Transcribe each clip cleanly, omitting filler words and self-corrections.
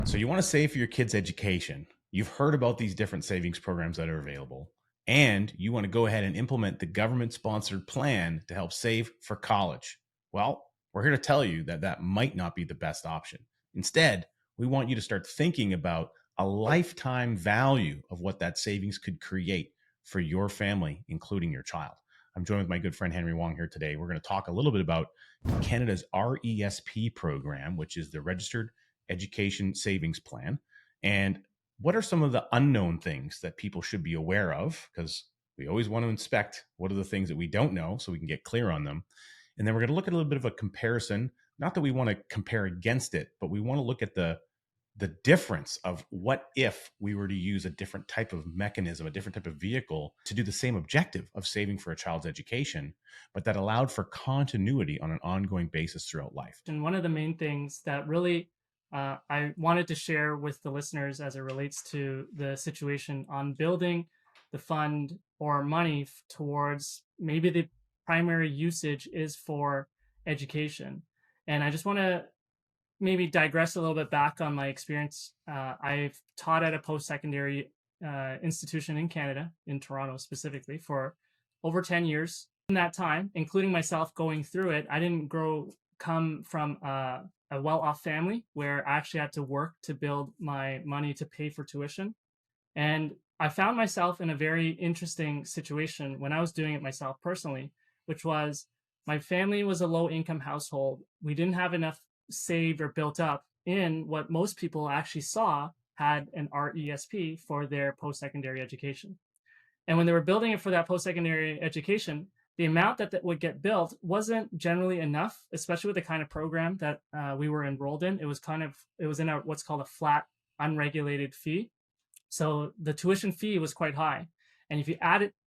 So you want to save for your kids' education. You've heard about these different savings programs that are available, and you want to go ahead and implement the government-sponsored plan to help save for college. Well, we're here to tell you that that might not be the best option. Instead, we want you to start thinking about a lifetime value of what that savings could create for your family, including your child. I'm joined with my good friend Henry Wong here today. We're going to talk a little bit about Canada's RESP program, which is the Registered Education Savings Plan, and what are some of the unknown things that people should be aware of? Because we always want to inspect what are the things that we don't know so we can get clear on them. And then we're going to look at a little bit of a comparison. Not that we want to compare against it, but we want to look at the difference of what if we were to use a different type of mechanism, a different type of vehicle to do the same objective of saving for a child's education, but that allowed for continuity on an ongoing basis throughout life. And one of the main things that really I wanted to share with the listeners as it relates to the situation on building the fund or money towards maybe the primary usage is for education. And I just want to maybe digress a little bit back on my experience. I've taught at a post-secondary institution in Canada, in Toronto specifically, for over 10 years. In that time, including myself going through it, I didn't come from a well-off family where I actually had to work to build my money to pay for tuition. And I found myself in a very interesting situation when I was doing it myself personally, which was my family was a low-income household. We didn't have enough saved or built up in what most people actually saw had an RESP for their post-secondary education. And when they were building it for that post-secondary education, the amount that would get built wasn't generally enough, especially with the kind of program that we were enrolled in. It was in what's called a flat, unregulated fee. So the tuition fee was quite high. And if you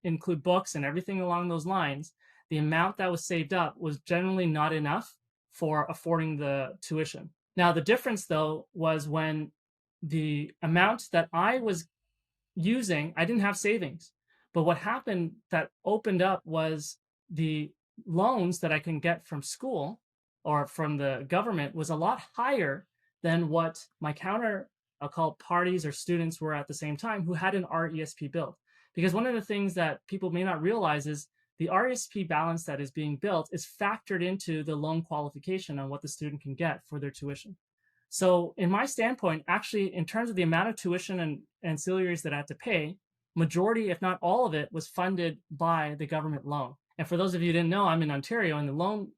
include books and everything along those lines, the amount that was saved up was generally not enough for affording the tuition. Now, the difference, though, was when the amount that I was using, I didn't have savings. But what happened that opened up was the loans that I can get from school or from the government was a lot higher than what my I'll call parties or students were at the same time who had an RESP built. Because one of the things that people may not realize is the RESP balance that is being built is factored into the loan qualification on what the student can get for their tuition. So in my standpoint, actually, in terms of the amount of tuition and ancillaries that I had to pay, majority, if not all of it, was funded by the government loan. And for those of you who didn't know, I'm in Ontario, and the loan,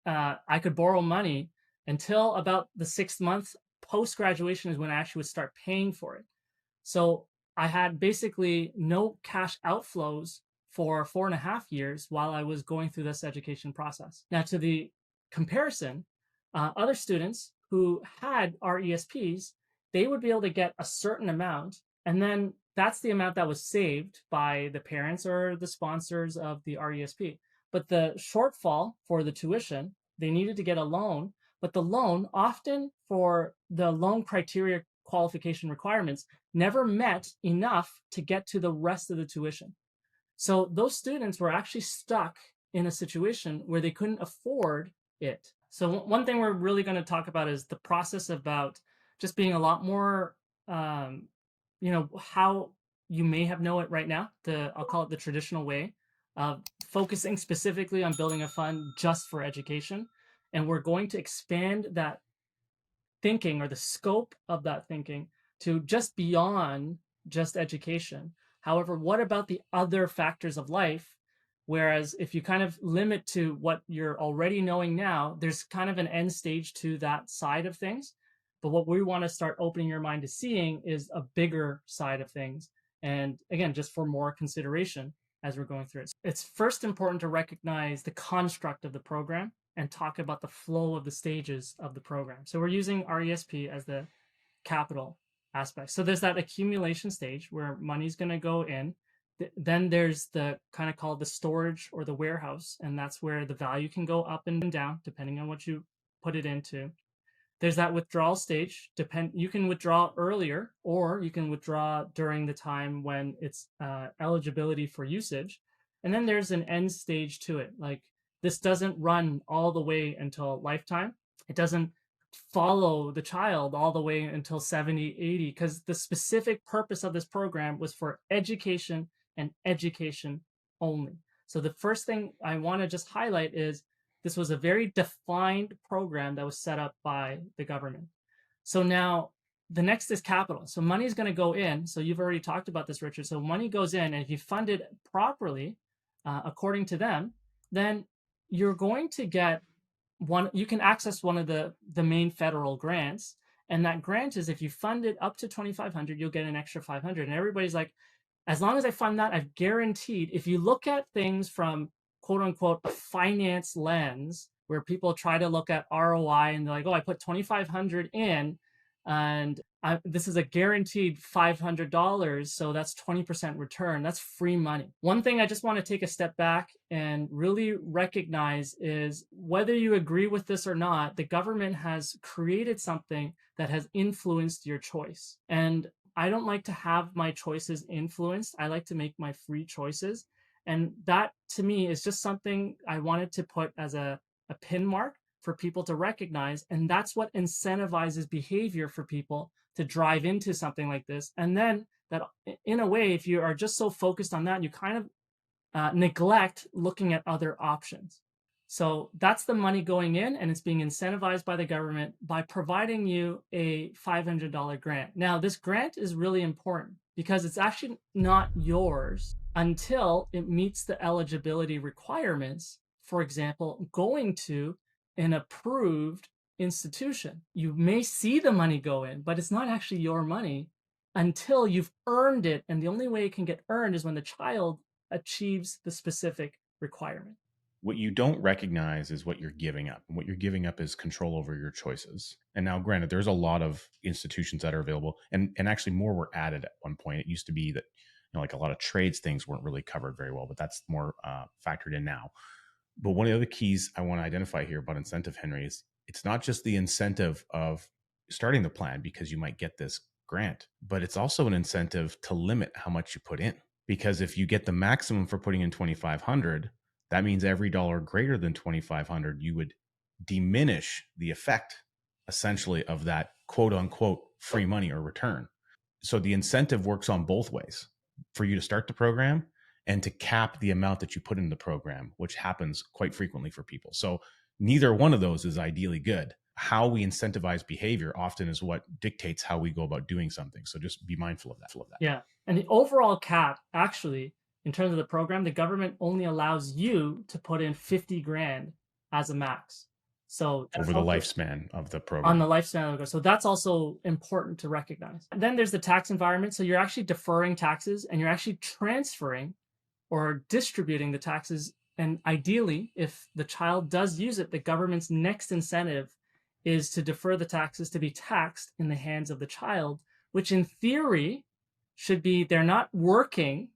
I could borrow money until about the 6th month post-graduation is when I actually would start paying for it. So I had basically no cash outflows for 4.5 years while I was going through this education process. Now, to the comparison, other students who had RESPs, they would be able to get a certain amount, and then that's the amount that was saved by the parents or the sponsors of the RESP. But the shortfall for the tuition, they needed to get a loan, but the loan, often for the loan criteria qualification requirements, never met enough to get to the rest of the tuition. So those students were actually stuck in a situation where they couldn't afford it. So one thing we're really going to talk about is the process about just being a lot more, how you may have know it right now. I'll call it the traditional way of focusing specifically on building a fund just for education. And we're going to expand that thinking or the scope of that thinking to just beyond just education. However, what about the other factors of life? Whereas if you kind of limit to what you're already knowing now, there's kind of an end stage to that side of things. But what we want to start opening your mind to seeing is a bigger side of things. And again, just for more consideration as we're going through it. It's first important to recognize the construct of the program and talk about the flow of the stages of the program. So we're using RESP as the capital aspect. So there's that accumulation stage where money's going to go in. Then there's the kind of called the storage or the warehouse, and that's where the value can go up and down depending on what you put it into. There's that withdrawal stage. You can withdraw earlier, or you can withdraw during the time when it's eligibility for usage. And then there's an end stage to it. Like, this doesn't run all the way until lifetime. It doesn't follow the child all the way until 70, 80, because the specific purpose of this program was for education and education only. So the first thing I want to just highlight is this was a very defined program that was set up by the government. So now the next is capital. So money is going to go in. So you've already talked about this, Richard. So money goes in, and if you fund it properly, according to them, then you're going to get one. You can access one of the main federal grants, and that grant is if you fund it up to 2,500, you'll get an extra 500. And everybody's like, as long as I fund that, I've guaranteed. If you look at things from quote unquote a finance lens, where people try to look at ROI and they're like, oh, I put 2,500 in, and this is a guaranteed $500, so that's 20% return. That's free money. One thing I just want to take a step back and really recognize is, whether you agree with this or not, the government has created something that has influenced your choice. And I don't like to have my choices influenced. I like to make my free choices. And that, to me, is just something I wanted to put as a pin mark for people to recognize. And that's what incentivizes behavior for people to drive into something like this. And then that, in a way, if you are just so focused on that, you kind of neglect looking at other options. So that's the money going in, and it's being incentivized by the government by providing you a $500 grant. Now, this grant is really important because it's actually not yours until it meets the eligibility requirements. For example, going to an approved institution. You may see the money go in, but it's not actually your money until you've earned it. And the only way it can get earned is when the child achieves the specific requirement. What you don't recognize is what you're giving up. And what you're giving up is control over your choices. And now, granted, there's a lot of institutions that are available, and actually more were added at one point. It used to be that, like a lot of trades things weren't really covered very well, but that's more factored in now. But one of the other keys I want to identify here about incentive, Henry, is it's not just the incentive of starting the plan because you might get this grant, but it's also an incentive to limit how much you put in. Because if you get the maximum for putting in 2,500, that means every dollar greater than 2,500, you would diminish the effect, essentially, of that quote unquote free money or return. So the incentive works on both ways, for you to start the program and to cap the amount that you put in the program, which happens quite frequently for people. So neither one of those is ideally good. How we incentivize behavior often is what dictates how we go about doing something. So just be mindful of that. Yeah. And the overall cap, actually, in terms of the program, the government only allows you to put in 50 grand as a max. So over the lifespan of the program. On the lifespan of the, so that's also important to recognize. And then there's the tax environment. So you're actually deferring taxes, and you're actually transferring or distributing the taxes. And ideally, if the child does use it, the government's next incentive is to defer the taxes to be taxed in the hands of the child, which in theory should be they're not working,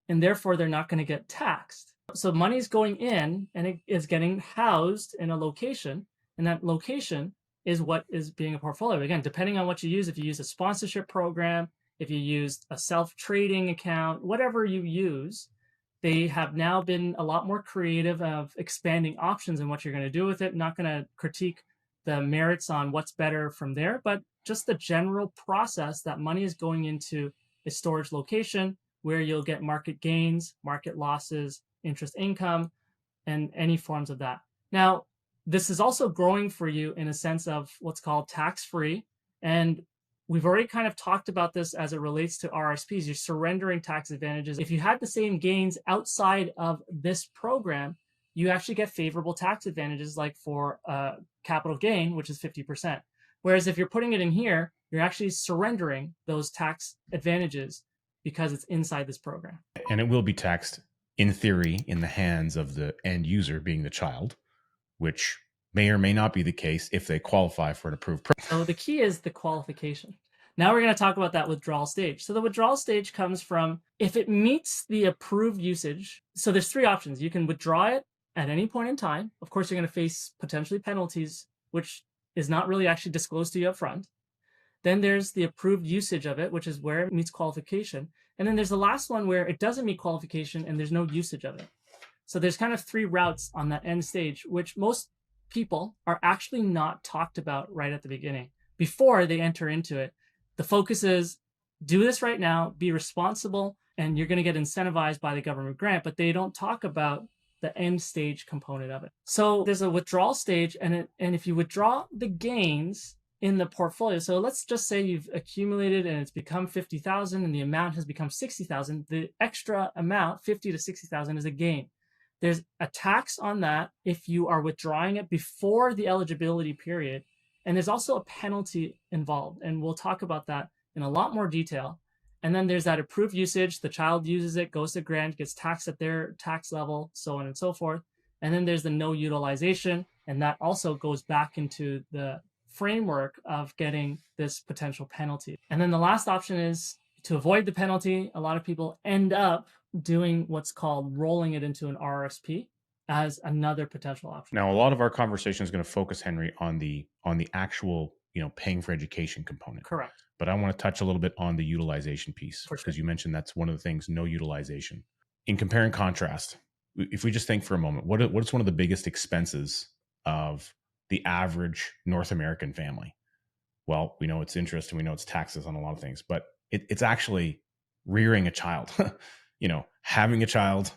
and therefore they're not going to get taxed. So money's going in, and it is getting housed in a location, and that location is what is being a portfolio. Again, depending on what you use, if you use a sponsorship program, if you use a self-trading account, whatever you use, they have now been a lot more creative of expanding options and what you're going to do with it. Not going to critique the merits on what's better from there, but just the general process that money is going into a storage location where you'll get market gains, market losses, interest income, and any forms of that. Now, this is also growing for you in a sense of what's called tax-free. And we've already kind of talked about this as it relates to RSPs. You're surrendering tax advantages. If you had the same gains outside of this program, you actually get favorable tax advantages, like for capital gain, which is 50%. Whereas if you're putting it in here, you're actually surrendering those tax advantages because it's inside this program. And it will be taxed, in theory, in the hands of the end user, being the child, which may or may not be the case if they qualify for an approved program. So the key is the qualification. Now we're going to talk about that withdrawal stage. So the withdrawal stage comes from if it meets the approved usage. So there's three options. You can withdraw it at any point in time. Of course, you're going to face potentially penalties, which is not really actually disclosed to you up front. Then there's the approved usage of it, which is where it meets qualification. And then there's the last one where it doesn't meet qualification and there's no usage of it. So there's kind of three routes on that end stage, which most people are actually not talked about right at the beginning before they enter into it. The focus is do this right now, be responsible, and you're going to get incentivized by the government grant, but they don't talk about the end stage component of it. So there's a withdrawal stage, and if you withdraw the gains in the portfolio, so let's just say you've accumulated and it's become 50,000 and the amount has become 60,000, the extra amount, 50 to 60,000, is a gain. There's a tax on that if you are withdrawing it before the eligibility period. And there's also a penalty involved. And we'll talk about that in a lot more detail. And then there's that approved usage. The child uses it, goes to grant, gets taxed at their tax level, so on and so forth. And then there's the no utilization. And that also goes back into the framework of getting this potential penalty. And then the last option is to avoid the penalty. A lot of people end up doing what's called rolling it into an RRSP as another potential option. Now, a lot of our conversation is going to focus, Henry, on the actual, paying for education component. Correct. But I want to touch a little bit on the utilization piece, For sure. because you mentioned that's one of the things, no utilization. In compare and contrast, if we just think for a moment, what's one of the biggest expenses of the average North American family? Well, we know it's interest and we know it's taxes on a lot of things, but it's actually rearing a child, having a child,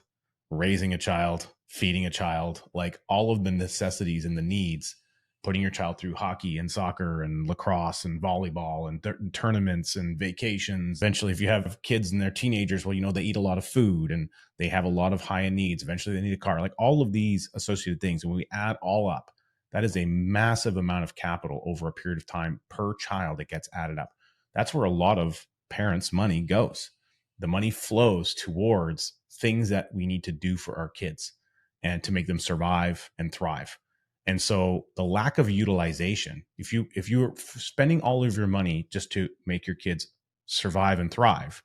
raising a child, feeding a child, like all of the necessities and the needs, putting your child through hockey and soccer and lacrosse and volleyball and tournaments and vacations. Eventually, if you have kids and they're teenagers, well, they eat a lot of food and they have a lot of high-end needs. Eventually, they need a car, like all of these associated things. And when we add all up, that is a massive amount of capital over a period of time per child that gets added up. That's where a lot of parents' money goes. The money flows towards things that we need to do for our kids and to make them survive and thrive. And so the lack of utilization, if you're spending all of your money just to make your kids survive and thrive,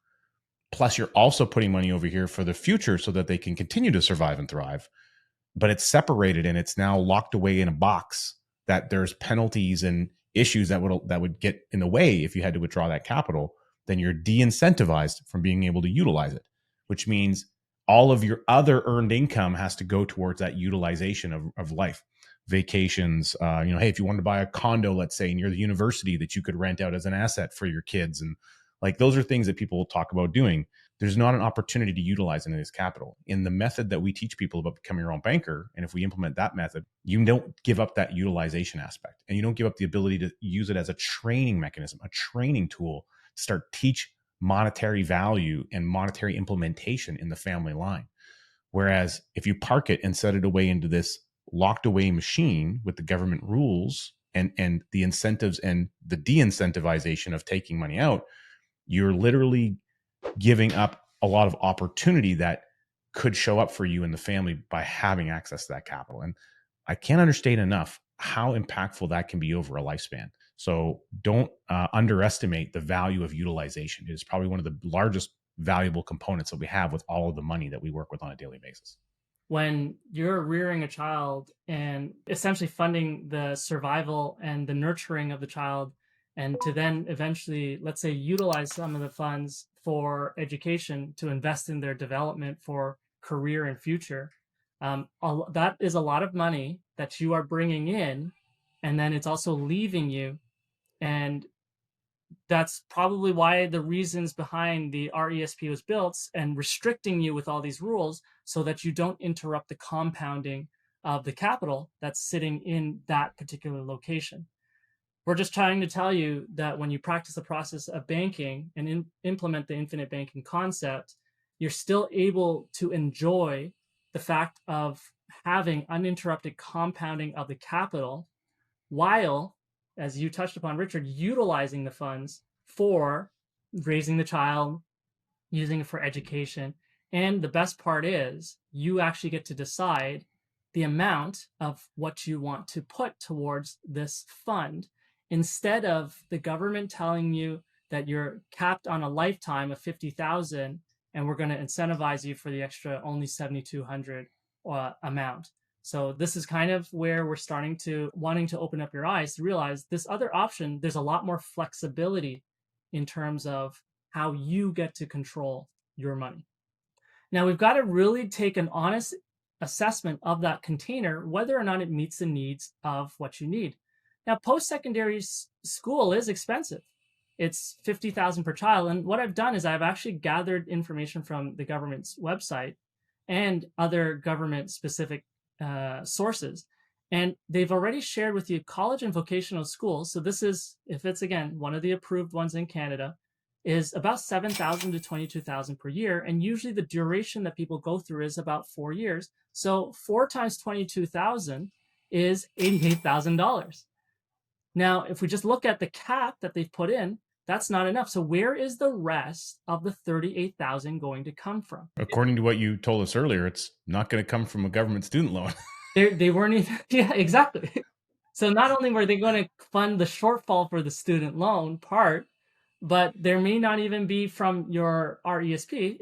plus you're also putting money over here for the future so that they can continue to survive and thrive, but it's separated and it's now locked away in a box that there's penalties and issues that would get in the way if you had to withdraw that capital, then you're de-incentivized from being able to utilize it, which means all of your other earned income has to go towards that utilization of life. Vacations, hey, if you wanted to buy a condo, let's say near the university that you could rent out as an asset for your kids, and like those are things that people will talk about doing. There's not an opportunity to utilize any of this capital. In the method that we teach people about becoming your own banker, and if we implement that method, you don't give up that utilization aspect, and you don't give up the ability to use it as a training mechanism, a training tool to start teach monetary value and monetary implementation in the family line. Whereas if you park it and set it away into this locked away machine with the government rules and the incentives and the de-incentivization of taking money out, you're literally giving up a lot of opportunity that could show up for you and the family by having access to that capital. And I can't understate enough how impactful that can be over a lifespan. So don't underestimate the value of utilization. It is probably one of the largest valuable components that we have with all of the money that we work with on a daily basis. When you're rearing a child and essentially funding the survival and the nurturing of the child, and to then eventually, let's say, utilize some of the funds for education to invest in their development for career and future, that is a lot of money that you are bringing in, and then it's also leaving you. And that's probably why the reasons behind the RESP was built and restricting you with all these rules so that you don't interrupt the compounding of the capital that's sitting in that particular location. We're just trying to tell you that when you practice the process of banking and implement the infinite banking concept, you're still able to enjoy the fact of having uninterrupted compounding of the capital while, as you touched upon, Richard, utilizing the funds for raising the child, using it for education. And the best part is you actually get to decide the amount of what you want to put towards this fund instead of the government telling you that you're capped on a lifetime of 50,000 and we're going to incentivize you for the extra only 7,200 amount. So this is kind of where we're wanting to open up your eyes to realize this other option, there's a lot more flexibility in terms of how you get to control your money. Now we've got to really take an honest assessment of that container, whether or not it meets the needs of what you need. Now, post-secondary school is expensive. It's $50,000 per child. And what I've done is I've actually gathered information from the government's website and other government specific sources. And they've already shared with you college and vocational schools. So this is, if it's again, one of the approved ones in Canada, is about 7,000 to 22,000 per year. And usually the duration that people go through is about 4 years. So 4 times 22,000 is $88,000. Now, if we just look at the cap that they've put in, that's not enough. So where is the rest of the 38,000 going to come from? According to what you told us earlier, it's not going to come from a government student loan. They weren't even, yeah, exactly. So not only were they going to fund the shortfall for the student loan part, but there may not even be from your RESP.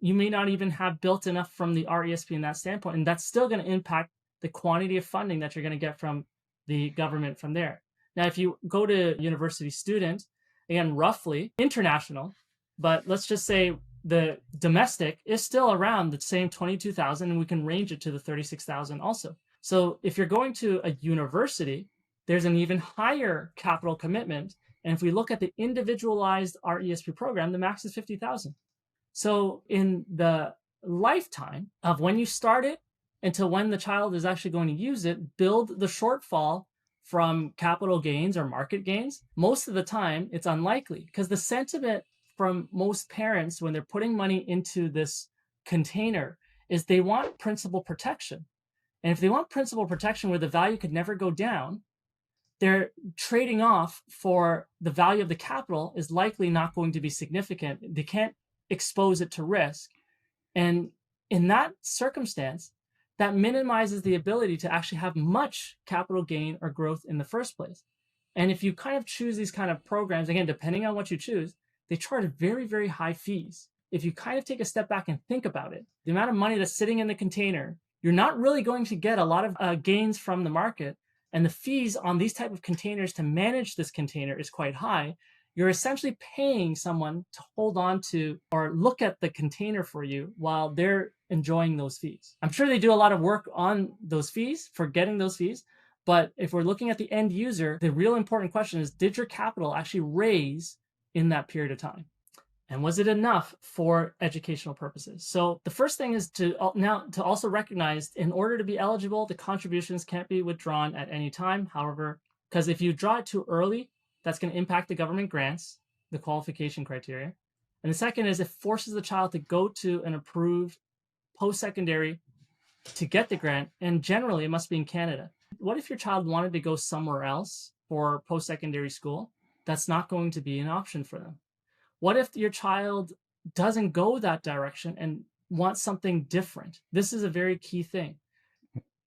You may not even have built enough from the RESP in that standpoint, and that's still going to impact the quantity of funding that you're going to get from the government from there. Now, if you go to university student, again, roughly international, but let's just say the domestic is still around the same 22,000, and we can range it to the 36,000 also. So if you're going to a university, there's an even higher capital commitment. And if we look at the individualized RESP program, the max is 50,000. So in the lifetime of when you start it until when the child is actually going to use it, build the shortfall from capital gains or market gains. Most of the time, it's unlikely because the sentiment from most parents when they're putting money into this container is they want principal protection. And if they want principal protection where the value could never go down, they're trading off for the value of the capital is likely not going to be significant. They can't expose it to risk. And in that circumstance, that minimizes the ability to actually have much capital gain or growth in the first place. And if you kind of choose these kind of programs, again, depending on what you choose, they charge very, very high fees. If you kind of take a step back and think about it, the amount of money that's sitting in the container, you're not really going to get a lot of gains from the market. And the fees on these type of containers to manage this container is quite high. You're essentially paying someone to hold on to or look at the container for you while they're enjoying those fees. I'm sure they do a lot of work on those fees for getting those fees. But if we're looking at the end user, the real important question is, did your capital actually raise in that period of time? And was it enough for educational purposes? So the first thing is to also recognize, in order to be eligible, the contributions can't be withdrawn at any time. However, because if you draw it too early, that's going to impact the government grants, the qualification criteria. And the second is it forces the child to go to an approved post-secondary to get the grant. And generally, it must be in Canada. What if your child wanted to go somewhere else for post-secondary school? That's not going to be an option for them. What if your child doesn't go that direction and wants something different? This is a very key thing.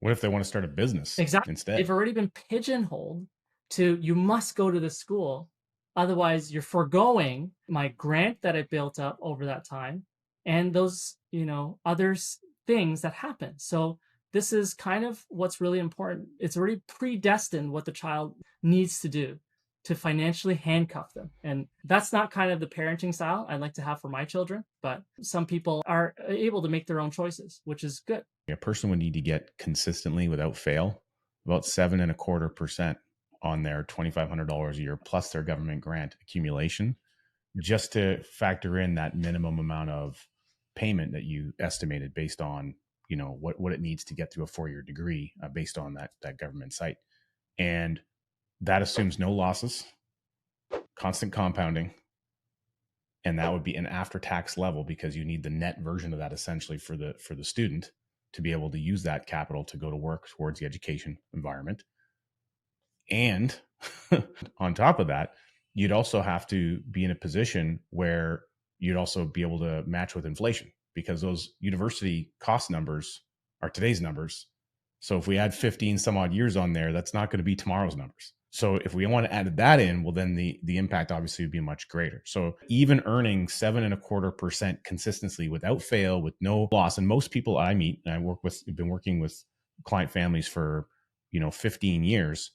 What if they want to start a business instead? They've already been pigeonholed to, you must go to the school. Otherwise, you're foregoing my grant that I built up over that time and those, other things that happen. So this is kind of what's really important. It's already predestined what the child needs to do to financially handcuff them. And that's not kind of the parenting style I'd like to have for my children, but some people are able to make their own choices, which is good. A person would need to get consistently, without fail, about 7.25% on their $2,500 a year plus their government grant accumulation, just to factor in that minimum amount of payment that you estimated based on, what it needs to get through a 4-year degree based on that government site. And that assumes no losses, constant compounding, and that would be an after-tax level because you need the net version of that essentially for the student to be able to use that capital to go to work towards the education environment. And on top of that, you'd also have to be in a position where you'd also be able to match with inflation, because those university cost numbers are today's numbers. So if we add 15 some odd years on there, that's not going to be tomorrow's numbers. So if we want to add that in, well, then the impact obviously would be much greater. So even earning 7.25% consistently without fail, with no loss, and most people I meet, and I've been working with client families for 15 years.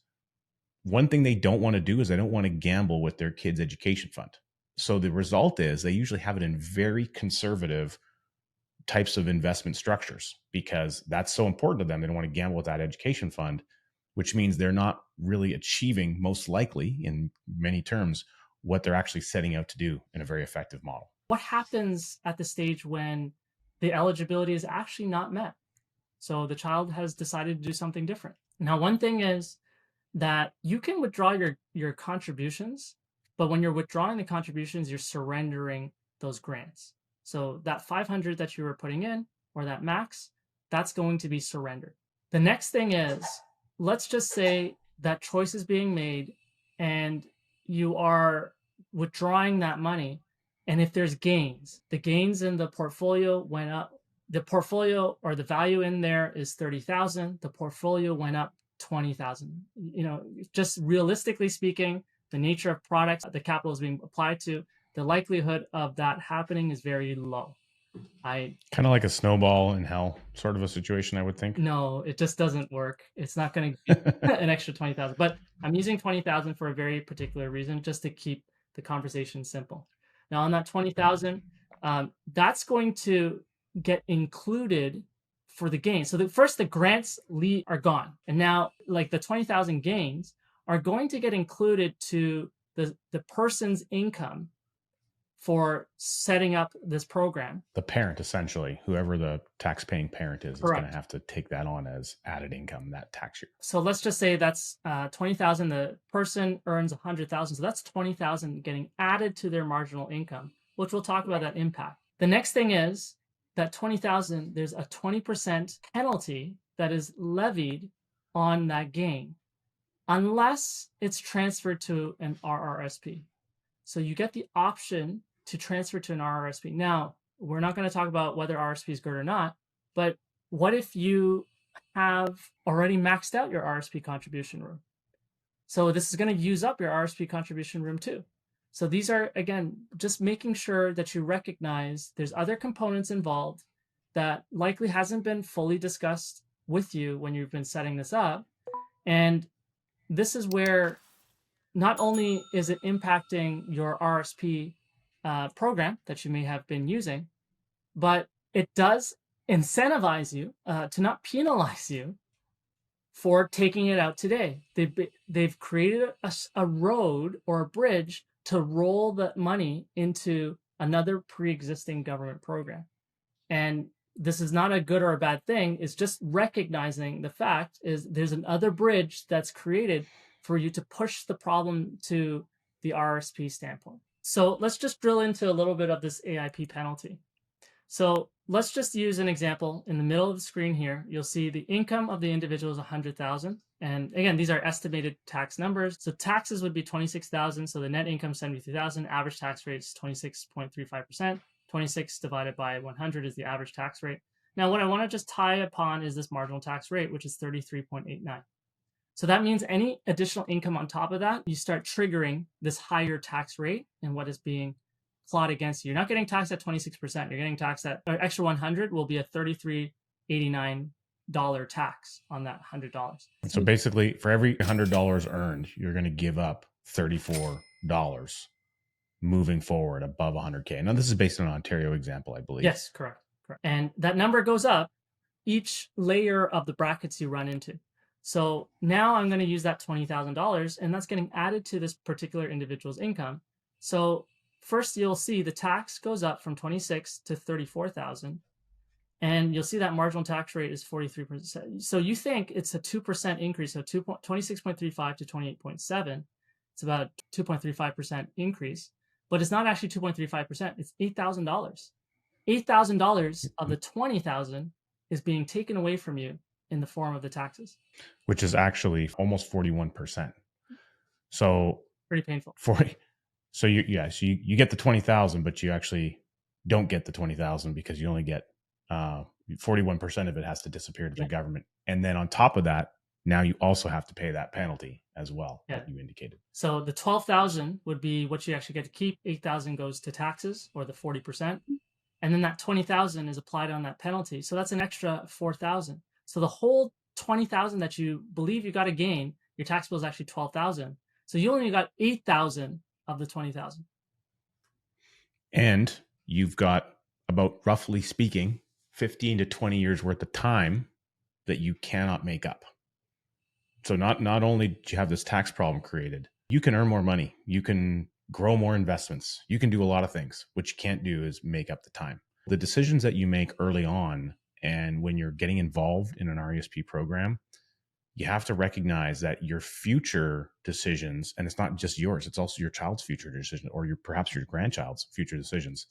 One thing they don't want to do is they don't want to gamble with their kids' education fund. So the result is they usually have it in very conservative types of investment structures, because that's so important to them. They don't want to gamble with that education fund, which means they're not really achieving, most likely in many terms, what they're actually setting out to do in a very effective model. What happens at the stage when the eligibility is actually not met? So the child has decided to do something different. Now, one thing is that you can withdraw your contributions, but when you're withdrawing the contributions, you're surrendering those grants. So that 500 that you were putting in, or that max, that's going to be surrendered. The next thing is, let's just say that choice is being made and you are withdrawing that money. And if there's gains, the gains in the portfolio went up. The portfolio, or the value in there, is 30,000. The portfolio went up 20,000. Just realistically speaking, the nature of products that the capital is being applied to, the likelihood of that happening is very low. Kind of like a snowball in hell sort of a situation, I would think. No, it just doesn't work. It's not going to be an extra 20,000, but I'm using 20,000 for a very particular reason, just to keep the conversation simple. Now, on that 20,000, that's going to get included for the gain. So first the grants are gone, and now like the 20,000 gains are going to get included to the person's income for setting up this program. The parent, essentially, whoever the tax-paying parent is going to have to take that on as added income that tax year. So let's just say that's 20,000. The person earns 100,000, so that's 20,000 getting added to their marginal income, which we'll talk about that impact. The next thing is that 20,000, there's a 20% penalty that is levied on that gain, unless it's transferred to an RRSP. So you get the option to transfer to an RRSP. Now, we're not going to talk about whether RRSP is good or not, but what if you have already maxed out your RSP contribution room? So this is going to use up your RSP contribution room too. So these are, again, just making sure that you recognize there's other components involved that likely hasn't been fully discussed with you when you've been setting this up. And this is where not only is it impacting your RSP program that you may have been using, but it does incentivize you to not penalize you for taking it out today. They've created a road or a bridge to roll the money into another pre-existing government program. And this is not a good or a bad thing. It's just recognizing the fact is there's another bridge that's created for you to push the problem to the RSP standpoint. So let's just drill into a little bit of this AIP penalty. So let's just use an example. In the middle of the screen here, you'll see the income of the individual is 100,000. And again, these are estimated tax numbers. So taxes would be 26,000. So the net income is 73,000. Average tax rate is 26.35%. 26 divided by 100 is the average tax rate. Now, what I want to just tie upon is this marginal tax rate, which is 33.89. So that means any additional income on top of that, you start triggering this higher tax rate and what is being plot against you. You're not getting taxed at 26%. You're getting taxed at extra 100 will be a $33.89 tax on that $100. So basically, for every $100 earned, you're going to give up $34 moving forward above 100K. Now, this is based on an Ontario example, I believe. Yes, correct. And that number goes up each layer of the brackets you run into. So now I'm going to use that $20,000, and that's getting added to this particular individual's income. So first, you'll see the tax goes up from 26 to 34,000, and you'll see that marginal tax rate is 43%. So you think it's a 2% increase, so 26.35 to 28.7. It's about a 2.35% increase, but it's not actually 2.35%. It's $8,000. $8,000 of the 20,000 is being taken away from you in the form of the taxes, which is actually almost 41%. So pretty painful. So you get the 20,000, but you actually don't get the 20,000 because you only get 41% of it has to disappear to the government. And then on top of that, now you also have to pay that penalty as well that you indicated. So the 12,000 would be what you actually get to keep. 8,000 goes to taxes, or the 40%. And then that 20,000 is applied on that penalty. So that's an extra 4,000. So the whole 20,000 that you believe you got to gain, your tax bill is actually 12,000. So you only got 8,000 of the 20,000. And you've got, about roughly speaking, 15 to 20 years worth of time that you cannot make up. So not only do you have this tax problem created, you can earn more money, you can grow more investments, you can do a lot of things. What you can't do is make up the time. The decisions that you make early on and when you're getting involved in an RESP program, you have to recognize that your future decisions, and it's not just yours, it's also your child's future decision or perhaps your grandchild's future decisions,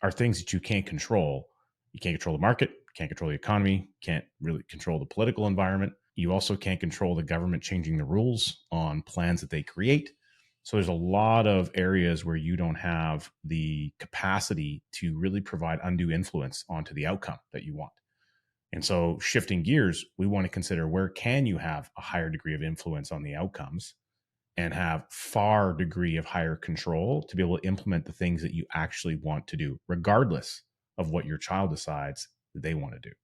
are things that you can't control. You can't control the market, can't control the economy, can't really control the political environment. You also can't control the government changing the rules on plans that they create. So there's a lot of areas where you don't have the capacity to really provide undue influence onto the outcome that you want. And so shifting gears, we want to consider where can you have a higher degree of influence on the outcomes and have far degree of higher control to be able to implement the things that you actually want to do, regardless of what your child decides that they want to do.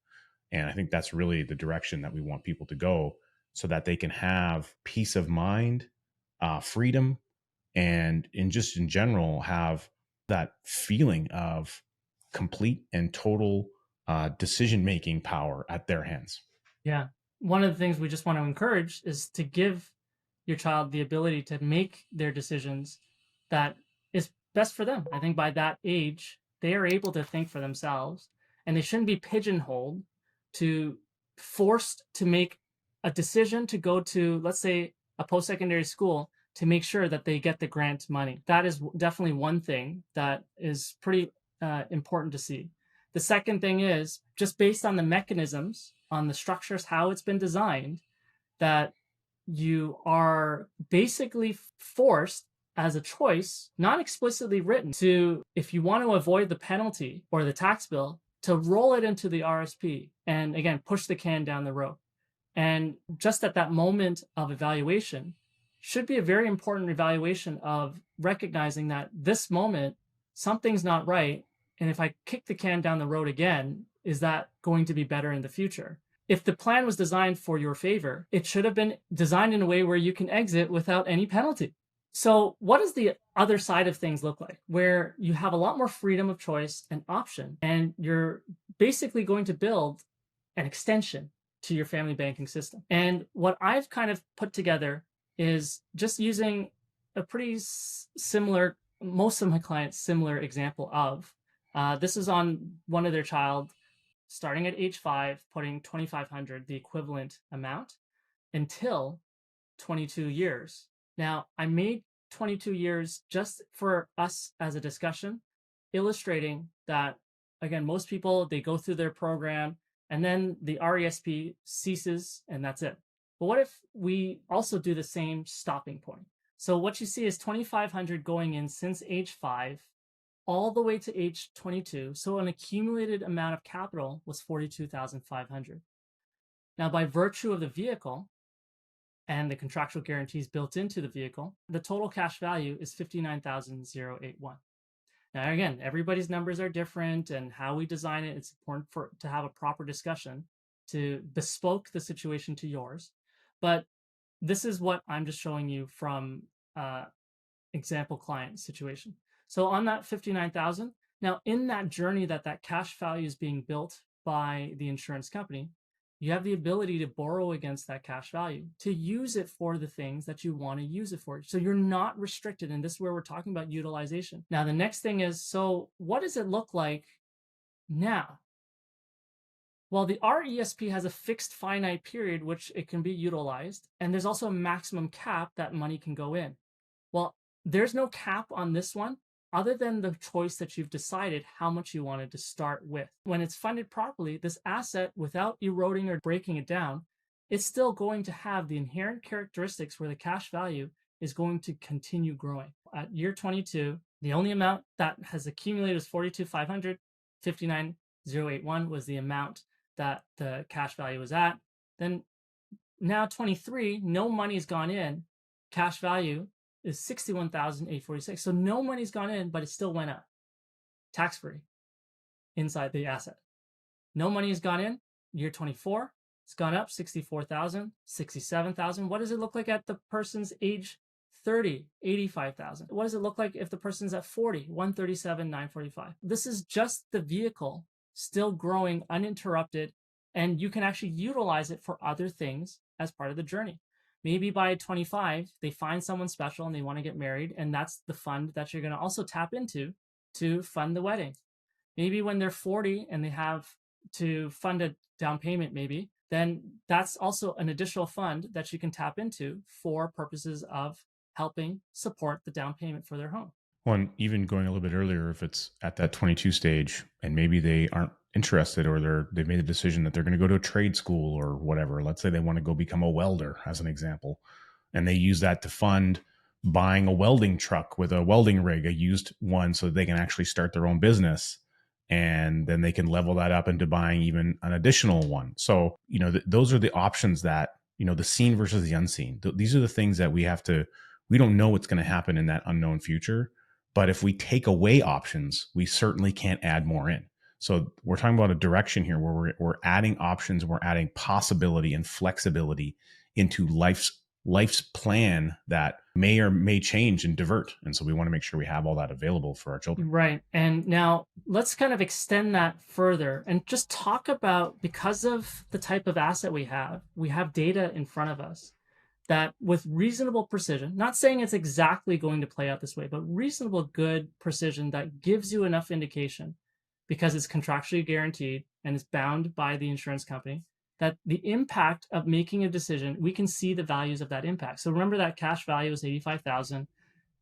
And I think that's really the direction that we want people to go so that they can have peace of mind, freedom, and in general, have that feeling of complete and total decision-making power at their hands. Yeah. One of the things we just want to encourage is to give your child the ability to make their decisions that is best for them. I think by that age, they are able to think for themselves, and they shouldn't be pigeonholed to forced to make a decision to go to, let's say, a post-secondary school to make sure that they get the grant money. That is definitely one thing that is pretty important to see. The second thing is just based on the mechanisms, on the structures, how it's been designed, that you are basically forced as a choice, not explicitly written, to, if you want to avoid the penalty or the tax bill, to roll it into the RSP and again, push the can down the road. And just at that moment of evaluation should be a very important evaluation of recognizing that this moment, something's not right. And if I kick the can down the road again, is that going to be better in the future? If the plan was designed for your favor, it should have been designed in a way where you can exit without any penalty. So what does the other side of things look like, where you have a lot more freedom of choice and option, and you're basically going to build an extension to your family banking system? And what I've kind of put together is just using a pretty similar, most of my clients, similar example of, this is on one of their child, starting at age 5, putting $2,500, the equivalent amount, until 22 years. Now, I made 22 years just for us as a discussion, illustrating that, again, most people, they go through their program and then the RESP ceases and that's it. But what if we also do the same stopping point? So what you see is 2,500 going in since age 5, all the way to age 22. So an accumulated amount of capital was 42,500. Now, by virtue of the vehicle and the contractual guarantees built into the vehicle, the total cash value is 59,081. Now, again, everybody's numbers are different, and how we design it, it's important to have a proper discussion to bespoke the situation to yours. But this is what I'm just showing you from example client situation. So on that 59,000, now in that journey that cash value is being built by the insurance company, you have the ability to borrow against that cash value to use it for the things that you want to use it for. So you're not restricted. And this is where we're talking about utilization. Now, the next thing is, so what does it look like now? Well, the RESP has a fixed finite period which it can be utilized, and there's also a maximum cap that money can go in. Well, there's no cap on this one other than the choice that you've decided how much you wanted to start with. When it's funded properly, this asset, without eroding or breaking it down, it's still going to have the inherent characteristics where the cash value is going to continue growing. At year 22, the only amount that has accumulated is 42,500, 59,081 was the amount that the cash value was at. Then now 23, no money's gone in, cash value is 61,846. So no money's gone in, but it still went up, tax-free, inside the asset. No money has gone in, year 24, it's gone up 64,000, 67,000. What does it look like at the person's age 30, 85,000? What does it look like if the person's at 40, 137, 945? This is just the vehicle still growing uninterrupted, and you can actually utilize it for other things as part of the journey. Maybe by 25, they find someone special and they want to get married, and that's the fund that you're going to also tap into to fund the wedding. Maybe when they're 40 and they have to fund a down payment, maybe, then that's also an additional fund that you can tap into for purposes of helping support the down payment for their home. Well, and even going a little bit earlier, if it's at that 22 stage and maybe they aren't interested, or they've made a decision that they're going to go to a trade school or whatever. Let's say they want to go become a welder, as an example, and they use that to fund buying a welding truck with a welding rig, a used one, so that they can actually start their own business. And then they can level that up into buying even an additional one. So, those are the options that, the seen versus the unseen. These are the things that we don't know what's going to happen in that unknown future. But if we take away options, we certainly can't add more in. So we're talking about a direction here where we're adding options, we're adding possibility and flexibility into life's plan that may or may change and divert. And so we want to make sure we have all that available for our children. Right. And now let's kind of extend that further and just talk about, because of the type of asset we have data in front of us that with reasonable precision, not saying it's exactly going to play out this way, but reasonable good precision that gives you enough indication, because it's contractually guaranteed and it's bound by the insurance company, that the impact of making a decision, we can see the values of that impact. So remember that cash value is 85,000.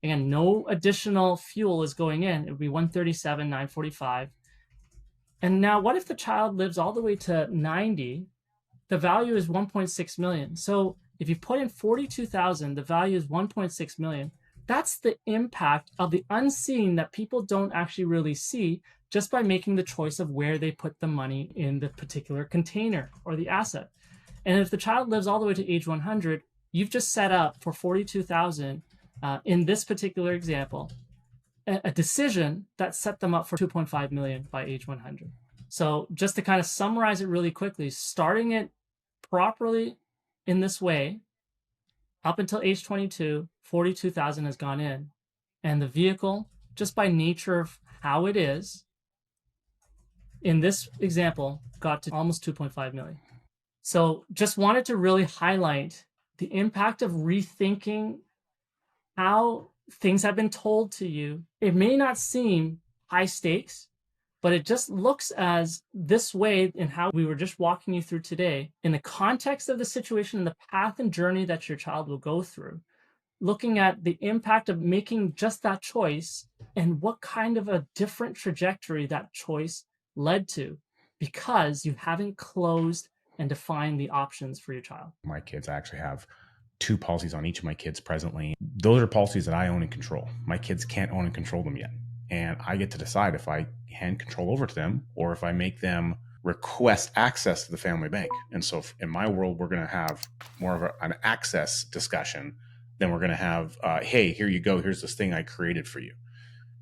Again, no additional fuel is going in. It would be 137,945. And now what if the child lives all the way to 90? The value is 1.6 million. So if you put in 42,000, the value is 1.6 million. That's the impact of the unseen that people don't actually really see, just by making the choice of where they put the money in the particular container or the asset. And if the child lives all the way to age 100, you've just set up for 42,000 in this particular example, a decision that set them up for 2.5 million by age 100. So just to kind of summarize it really quickly, starting it properly in this way, up until age 22, 42,000 has gone in. And the vehicle, just by nature of how it is, in this example, got to almost 2.5 million. So just wanted to really highlight the impact of rethinking how things have been told to you. It may not seem high stakes, but it just looks as this way in how we were just walking you through today, in the context of the situation and the path and journey that your child will go through, looking at the impact of making just that choice and what kind of a different trajectory that choice led to, because you haven't closed and defined the options for your child. My kids, I actually have 2 policies on each of my kids presently. Those are policies that I own and control. My kids can't own and control them yet. And I get to decide if I hand control over to them or if I make them request access to the family bank. And so in my world, we're going to have more of an access discussion than we're going to have, hey, here you go. Here's this thing I created for you.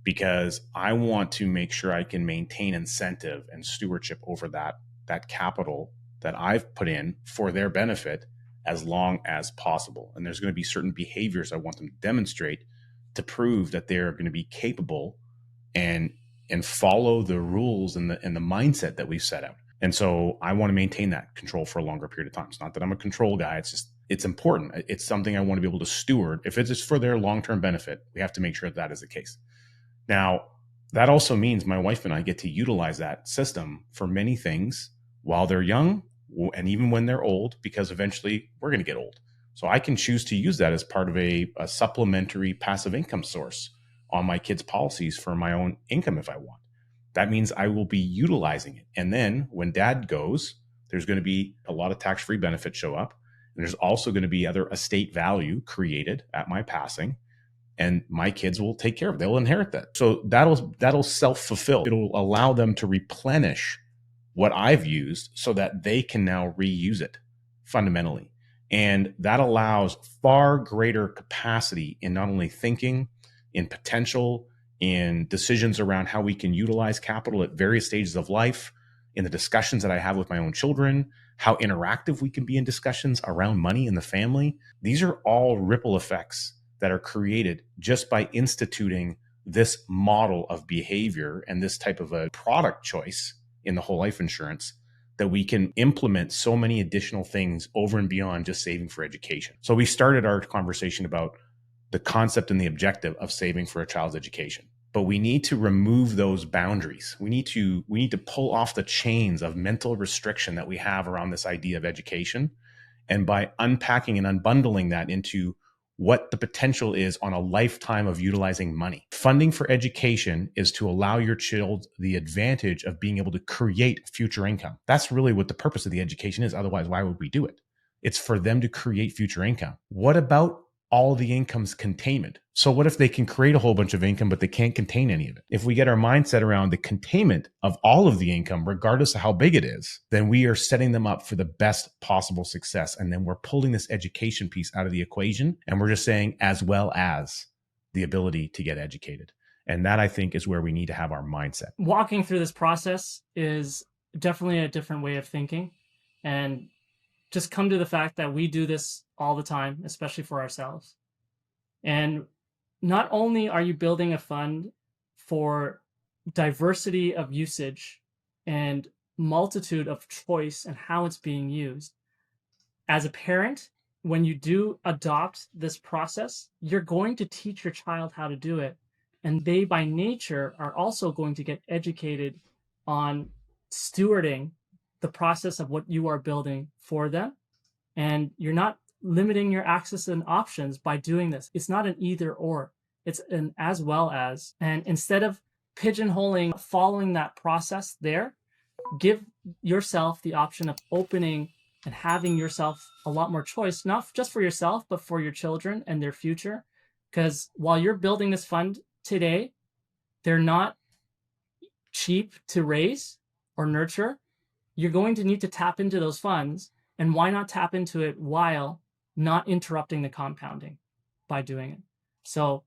Because I want to make sure I can maintain incentive and stewardship over that capital that I've put in for their benefit as long as possible. And there's going to be certain behaviors I want them to demonstrate to prove that they're going to be capable and follow the rules and the mindset that we've set out. And so I want to maintain that control for a longer period of time. It's not that I'm a control guy. It's just, it's important. It's something I want to be able to steward. If it's just for their long-term benefit, we have to make sure that is the case. Now, that also means my wife and I get to utilize that system for many things while they're young and even when they're old, because eventually we're going to get old. So I can choose to use that as part of a supplementary passive income source on my kids' policies for my own income if I want. That means I will be utilizing it. And then when dad goes, there's going to be a lot of tax-free benefits show up. And there's also going to be other estate value created at my passing. And my kids will take care of it. They'll inherit that. So that'll self-fulfill. It'll allow them to replenish what I've used so that they can now reuse it fundamentally. And that allows far greater capacity in not only thinking, in potential, in decisions around how we can utilize capital at various stages of life, in the discussions that I have with my own children, how interactive we can be in discussions around money in the family. These are all ripple effects that are created just by instituting this model of behavior and this type of a product choice in the whole life insurance that we can implement so many additional things over and beyond just saving for education. So we started our conversation about the concept and the objective of saving for a child's education. But we need to remove those boundaries. We need to pull off the chains of mental restriction that we have around this idea of education. And by unpacking and unbundling that into what the potential is on a lifetime of utilizing money. Funding for education is to allow your child the advantage of being able to create future income. That's really what the purpose of the education is. Otherwise, why would we do it? It's for them to create future income. What about all the income's containment? So what if they can create a whole bunch of income, but they can't contain any of it? If we get our mindset around the containment of all of the income, regardless of how big it is, then we are setting them up for the best possible success. And then we're pulling this education piece out of the equation. And we're just saying, as well as the ability to get educated. And that, I think, is where we need to have our mindset. Walking through this process is definitely a different way of thinking. And just come to the fact that we do this all the time, especially for ourselves. And not only are you building a fund for diversity of usage and multitude of choice and how it's being used, as a parent, when you do adopt this process, you're going to teach your child how to do it. And they, by nature, are also going to get educated on stewarding the process of what you are building for them. And you're not limiting your access and options by doing this. It's not an either or, it's an as well as. And instead of pigeonholing, following that process there, give yourself the option of opening and having yourself a lot more choice, not just for yourself, but for your children and their future. Because while you're building this fund today, they're not cheap to raise or nurture. You're going to need to tap into those funds. And why not tap into it while not interrupting the compounding by doing it? So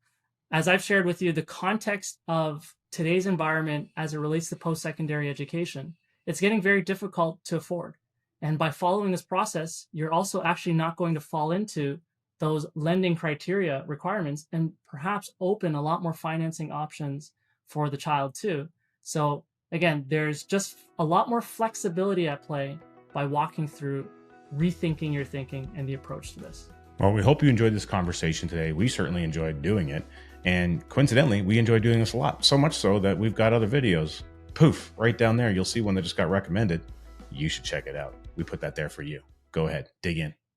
as I've shared with you, the context of today's environment as it relates to post-secondary education, it's getting very difficult to afford. And by following this process, you're also actually not going to fall into those lending criteria requirements and perhaps open a lot more financing options for the child too. So again, there's just a lot more flexibility at play by walking through rethinking your thinking and the approach to this. Well, we hope you enjoyed this conversation today. We certainly enjoyed doing it. And coincidentally, we enjoy doing this a lot, so much so that we've got other videos. Poof, right down there, you'll see one that just got recommended. You should check it out. We put that there for you. Go ahead, dig in.